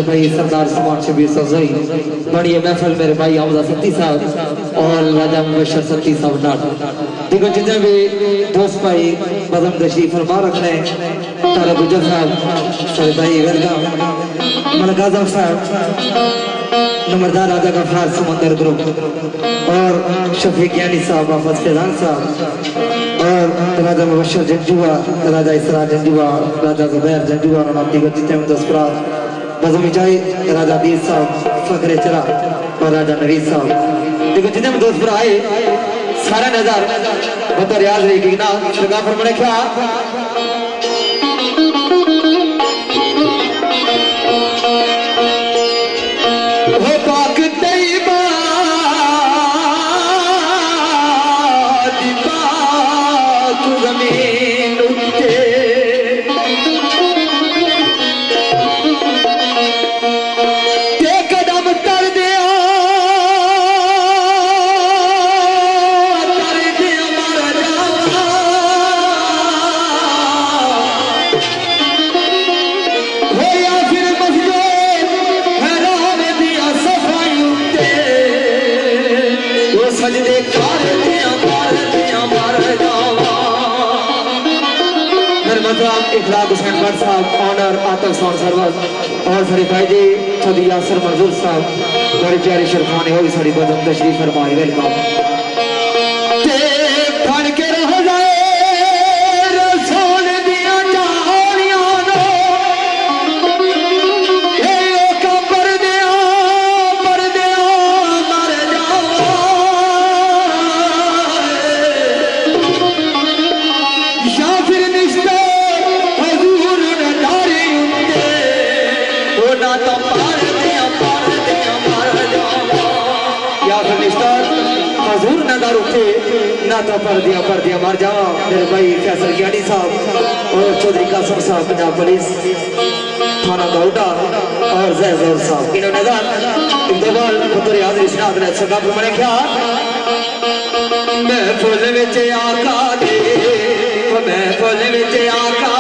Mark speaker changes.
Speaker 1: भाई सरदार सुमान शबीर सफजई बड़ी महफिल मेरे भाई हमजा सत्ती साहब और राजा मुबशर सत्ती साहब नाट देखो जितने भी दोस्त भाई बदम तशरीफ फरमा रखने तारा गुजर साहब सारे भाई वेलकम मलिक आजम साहब नंबरदार राजा गफार समंदर ग्रुप और शफीक यानी साहब आफत फैजान साहब और राजा मुबशर जंजुआ राजा इसरा जंजुआ राजा जुबैर जंजुआ और दीगर जितने भी दोस्त बज़म जाए राजा दीर साहब फखरे चरा और राजा नवीद साहब देखो जितने भी दोस्त आए सारा नजर बता याद रहेगी ना शगा पर मैंने क्या हो पाक तैयबा दी पाक ज़मीन उते इखलाक हुसैन भट्ट साहब ऑनर आतफ साउंड सर्वर और सारे भाई जी छदी यासर मंजूर साहब बड़ी प्यारी शरफाने होगी साड़ी बदम तशरीफ फरमाए वेलकम ना तो पर दिया मर जावा मेरे भाई फैसल ज्ञानी साहब और चौधरी कासम साहब पंजाब पुलिस थाना गौडा और जैजौर साहब इन्होंने इकबाल पुत्र हाजिर शनात ने सगा पर मैंने क्या मैं फुल विच आका दे मैं फुल विच आका